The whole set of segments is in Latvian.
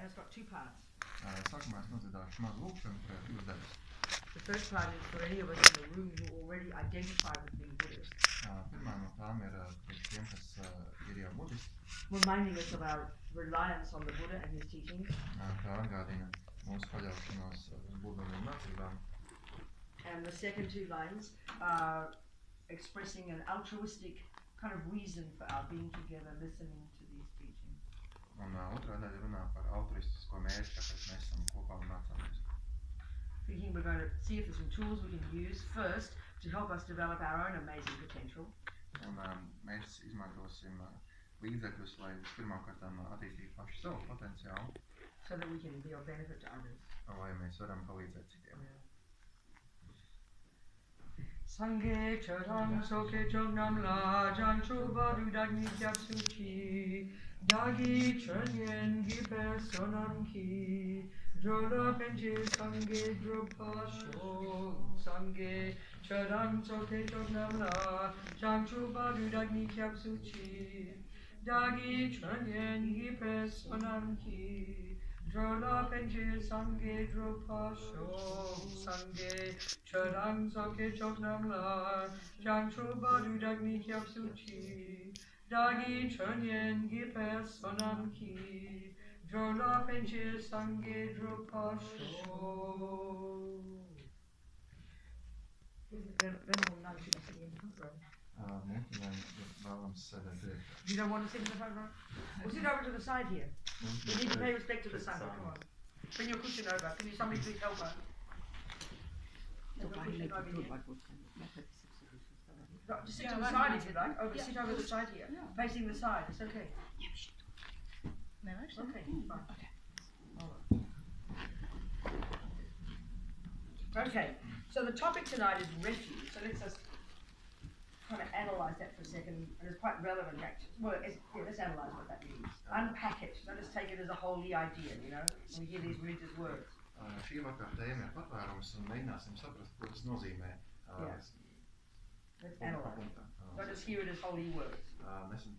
it's got two parts. Sākumā es nodziedāšu mazu lūkšanu, kurā ir divas daļas. The first part is for any of us in the room who already identify with being Buddhist. Pirmā no tām ir tiem, kas ir jau budisti. Reminding us of our reliance on the Buddha and his teachings. Tā atgādina mūsu paļaušanos uz Budu un viņa mācībām. And the second two lines are expressing an altruistic kind of reason for our being together, listening to these teachings. Un otrā daļa runā par altruistisko mērķi, kāpēc mēs esam kopā un mācāmies. Thinking we're going to see if there's some tools we can use first to help us develop our own amazing potential. Un mēs izmantosim līdzekļus, lai pirmkārt attīstītu pašu savu potenciālu. So that we can be of benefit to others. Lai mēs varam palīdzēt citiem. Sangye charam soke chognam la janchu badu dagni japsuchi dagi chönyen gipe sonam ki drola penche sangye dropasho sangye charam soke chognam la janchu badu dagni japsuchi dagi chönyen gipe sonam ki drola penche sangye dropasho sangye charam soke chognam la janchu badu dagni japsuchi dagi chönyen gipe sonam ki drola penche sangye dropasho. You don't want to sit in the front row? We'll sit over to the side here. We need to pay respect to the sun. Come on. Bring your cushion over. Can you somebody please help her? Just sit to the side if you like. Sit over the side here. Facing the side. It's okay. No, actually. Okay, fine. Okay, so the topic tonight is refuge. So let's just kind of analyse that for a second, and it's quite relevant actually. Well, let's analyse what that means. Unpack it. Don't just take it as a holy idea, you know, when we hear these religious words. Šī vakar tēma ir patvērums, un mēģināsim saprast, ko tas nozīmē. Let's analyse. Don't just hear it as holy words. Mēs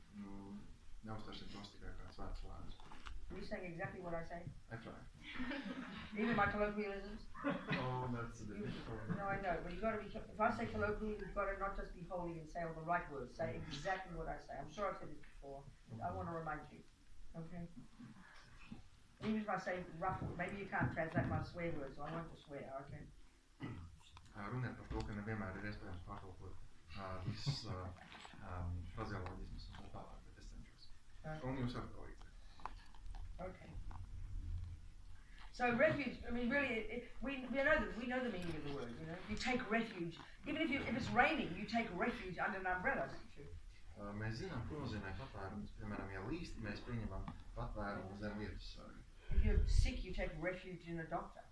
neuztversim tos tikai kā svētus vārdus. Are you saying exactly what I say? I try. Even my colloquialisms? Oh, that's a bit difficult. No, I know, but you've got to be, if I say colloquially, you've got to not just be holy and say all the right words. Say exactly what I say. I'm sure I've said this before. I want to remind you. Okay? Even if I say rough words, maybe you can't translate my swear words, so I won't swear, okay? Runiet par to, ka nevienmēr ir iespējams pārtulkot visus frazeoloģismus un tā tālāk, bet es cenšos. Un jūs varat palīdzēt. Okay. So refuge, I mean, really, we know the meaning of the word. You know, you take refuge. Even if it's raining, you take refuge under an umbrella. Mēs zinām, ko nozīmē patvērums. Piemēram, ja līst, mēs pieņemam patvērumu zem lietus sarga. If you're sick, you take refuge in a doctor.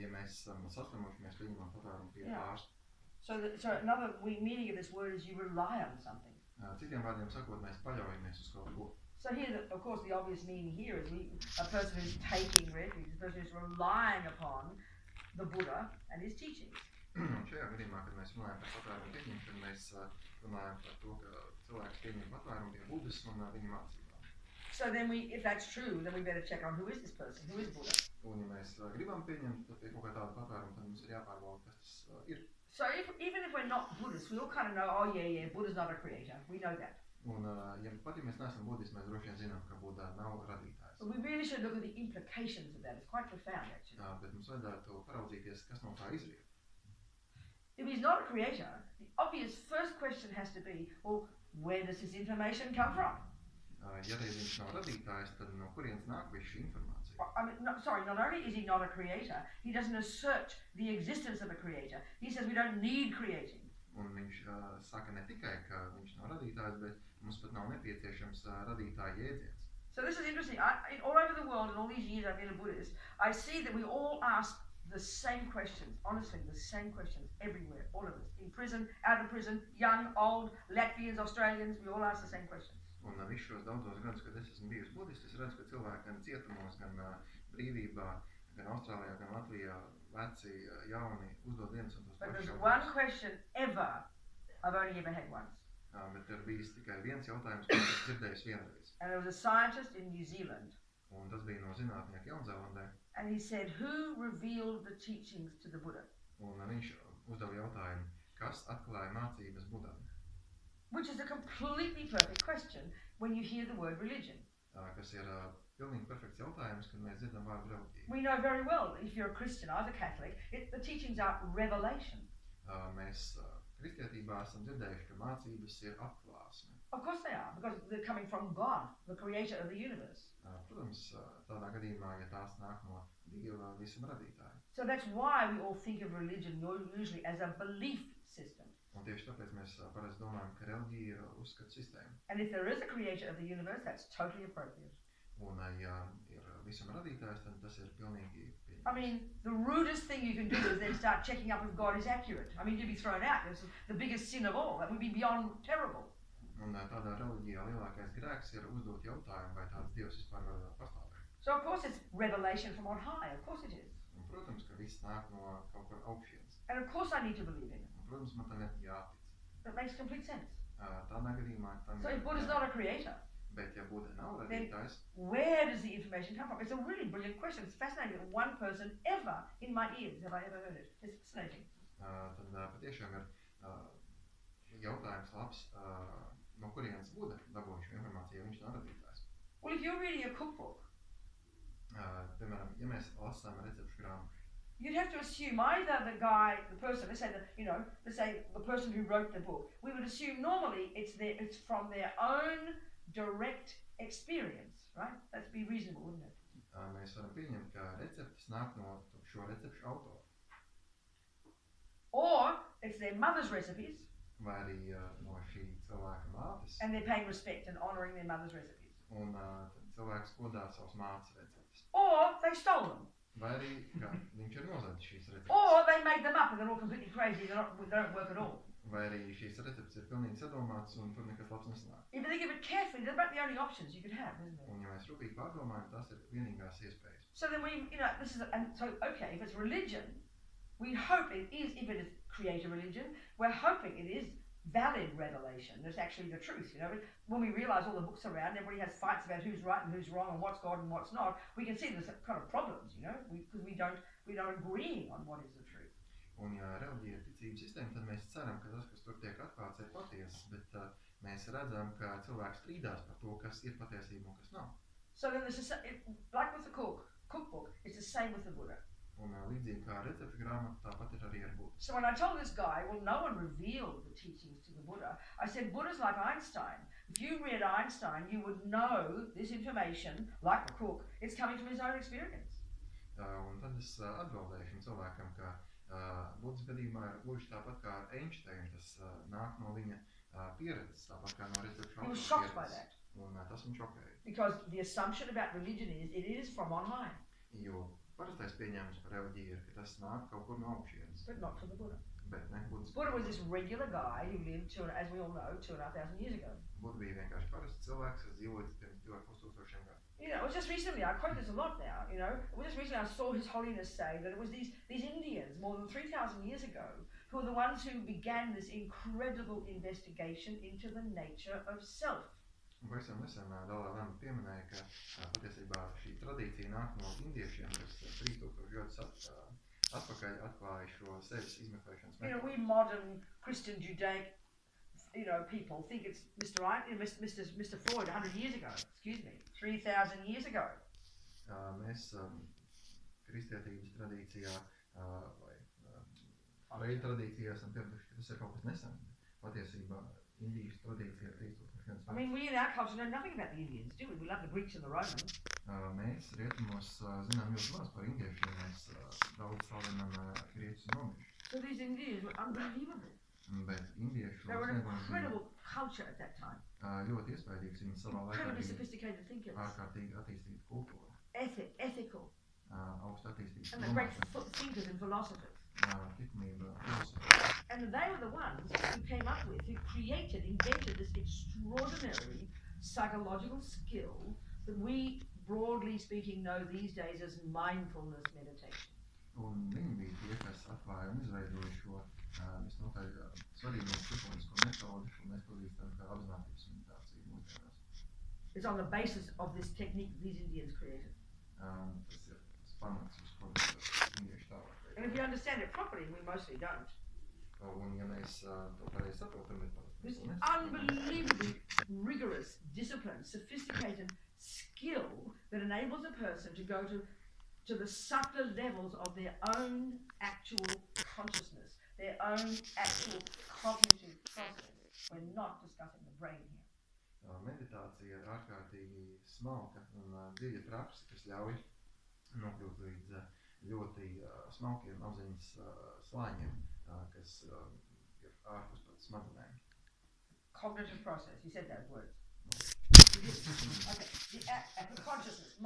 Ja mēs esam saslimuši, mēs pieņemam patvērumu pie ārsta. So another meaning of this word is you rely on something. Citiem vārdiem sakot, mēs paļaujamies uz kaut ko. So here, of course, the obvious meaning here is a person who's taking refuge, a person who's relying upon the Buddha and his teachings. Šajā gadījumā, kad mēs runājam par patvērumu pieņemšanu, mēs runājam par to, ka cilvēks pieņem patvērumu pie Budas un viņa mācībām. So then if that's true, then we better check on who is this person, who is Buddha. Un ja mēs gribam pieņemt pie kaut kā tādu patvērumu, tad mums ir jāpārbauda, kas tas ir. So even if we're not Buddhists, we all kind of know, oh yeah, Buddha's not a creator. We know that. Un ja mēs neesam budisti, mēs droši vien zinām, ka Buddha nav radītājs. But we really should look at the implications of that. It's quite profound, actually. Bet mums vajadzētu paraudzīties, kas no tā izriet. If he's not a creator, the obvious first question has to be, well, where does this information come from? Ja viņš nav radītājs, tad no kurienes nāk viss šī informācija? I mean, not only is he not a creator, he doesn't assert the existence of a creator. He says we don't need creating. Un viņš saka ne tikai, ka viņš nav radītājs, bet mums pat nav nepieciešams radītāja jēdziens. So this is interesting. All over the world, in all these years I've been a Buddhist, I see that we all ask the same questions, honestly, the same questions everywhere, all of us. In prison, out of prison, young, old, Latvians, Australians, we all ask the same questions. Un visus šos daudzos gadus, kad es esmu bijusi budists, es redzu, ka cilvēki gan cietumos, gan brīvībā, gan Austrālijā, gan Latvijā, veci, jauni, uzdod viens un tos pašus jautājumus. But there's one question ever, I've only ever had once. Bet ir bijis tikai viens jautājums, ko es dzirdējusi vienreiz. And there was a scientist in New Zealand. Un tas bija no zinātnieka Jaunzēlandē. And he said, who revealed the teachings to the Buddha? Un viņš uzdeva jautājumu, kas atklāja mācības Budam? Which is a completely perfect question when you hear the word religion. Kas ir pilnīgi perfekts jautājums, kad mēs dzirdam vārdu reliģija. We know very well that if you're a Christian, I was a Catholic, the teachings are revelation. Mēs kristietībā esam dzirdējuši, ka mācības ir atklāsme. Of course they are, because they're coming from God, the creator of the universe. Protams, tādā gadījumā, ja tās nāk no Dieva visuma radītāja. So that's why we all think of religion usually as a belief system. Un tieši tāpēc mēs parasti domājam, ka reliģija ir uzskatu sistēma. And if there is a creator of the universe, that's totally appropriate. Un ja ir visuma radītājs, tad tas ir pilnīgi pieņemts. I mean, the rudest thing you can do is then start checking up if God is accurate. I mean, you'd be thrown out. It's the biggest sin of all. That would be beyond terrible. Un tādā reliģijā lielākais grēks ir uzdot jautājumu, vai tāds Dievs vispār var pastāvēt. So of course it's revelation from on high. Of course it is. Un, protams, ka viss nāk no kaut kur augšienes. And of course I need to believe in it. Un, protams, man tam ir jātic. That makes complete sense. Tādā gadījumā tam So if Buddha's not a creator, bet ja Buda nav radītājs, where does the information come from? It's a really brilliant question. It's fascinating that one person ever in my ears have I ever heard it. It's fascinating. Tad patiešām ir jautājums labs, no kurienes Buda dabūja šo informāciju, ja viņš nav radītājs. Well, if you're reading a cookbook, piemēram, ja mēs lasām recepšu grāmatu, you'd have to assume either the guy, the person, let's say the person who wrote the book, we would assume normally it's from their own direct experience, right? That'd be reasonable, wouldn't it? Mēs varam pieņemt, ka receptes nāk no šo recepšu autora. Or it's their mother's recipes. Vai arī no šī cilvēka mātes. And they're paying respect and honouring their mother's recipes. Un cilvēks godā savus mātes receptes. Or they stole them. Vai arī viņš ir nozadzis šīs receptes. Or they made them up and they're all completely crazy, they don't work at all. Vai arī šīs receptes ir pilnīgi sadomātas un tur nekas labs nesanāk. If you think of it carefully, they're about the only options you could have, isn't it? Un ja mēs rūpīgi pārdomājam, tas ir vienīgās iespējas. So then okay, if it's religion, we hope it is, if it is creator religion, we're hoping it is valid revelation. There's actually the truth, you know. When we realise all the books around, everybody has fights about who's right and who's wrong and what's God and what's not, we can see there's kind of problems, you know, because we don't agree on what is the truth. Un ja reliģija ir ticības sistēma, tad mēs ceram, ka tas, kas tur tiek atklāts, ir patiesas, bet mēs redzam, ka cilvēks strīdās par to, kas ir patiesība un kas nav. So then like with the cookbook, it's the same with the Buddha. Un līdzīgi kā recepšu grāmata, tāpat ir arī ar Budu. So when I told this guy, well, no one revealed the teachings to the Buddha, I said, Buddha's like Einstein. If you read Einstein, you would know this information, like the cook, it's coming from his own experience. Un tad es atbildēju šim cilvēkam, ka Budas gadījumā ir gluži tāpat kā ar Einsteinu, tas nāk no viņa pieredzes, tāpat kā no recepšu He was shocked by that. Un tas viņu šokēja. Because the assumption about religion is, it is from on high. Jo parastais pieņēmums par reliģiju ir, ka tas nāk kaut kur no augšienes. But not from the Buddha. Bet ne Budas. Buddha was this regular guy who lived, as we all know, 2,500 years ago. Buda bija vienkārši parasts cilvēks, kas dzīvoja pirms 2500 gadu. You know, it was just recently, I quote this a lot now, you know, it was just recently I saw His Holiness say that it was these Indians more than 3,000 years ago who were the ones who began this incredible investigation into the nature of self. Un pavisam nesen Dalai Lama pieminēja, ka patiesībā šī tradīcija nāk no indiešiem, kas 3000 gadus atpakaļ atklāja šo sevis izmeklēšanas You know, metodu. we modern Christian Judaic, people think it's Mr. Freud 100 years ago, 3,000 years ago. Mēs kristietības tradīcijā vai reiļu tradīcijā esam pieraduši, ka tas ir kaut kas nesen. Patiesībā Indijas tradīcija ir 3000 gadus. I mean, we in our culture know nothing about the Indians, do we? We love the Greeks and the Romans. Mēs rietumos zinām ļoti maz par indiešiem, mēs daudz slavenam grieķus un romiešus. So these Indians were unbelievable. Bet indiešu They were an incredible culture at that time. Ļoti iespaidīgs, viņi savā laikā Incredibly bija sophisticated thinkers. ārkārtīgi attīstīta kultūra, Ethical. augsta attīstīta And they're great domāšana, thinkers and philosophers. likumība, filosofija. And they were the ones who came up with, who invented this extraordinary psychological skill that we, broadly speaking, know these days as mindfulness meditation. Un viņi bija tie, kas atklāja un izveidoja šo visnotaļ svarīgo psiholoģisko metodi, ko mēs pazīstam kā apzinātības meditāciju mūsdienās. It's on the basis of this technique these Indians created. Tas ir pamats, uz kuras indieši tālāk And if you understand it properly, we mostly don't. Un ja mēs to pareizi saprotam, bet This mēs unbelievably rigorous, disciplined, sophisticated skill that enables a person to go to the subtler levels of their own actual consciousness, their own actual cognitive process. We're not discussing the brain here. Meditācija ir ārkārtīgi smalka un dziļa praksa, kas ļauj nokļūt līdz ļoti smalkiem apziņas slāņiem, kas ir ārpus pēc smadzenēm. Cognitive process. You said those words. Okay. The consciousness.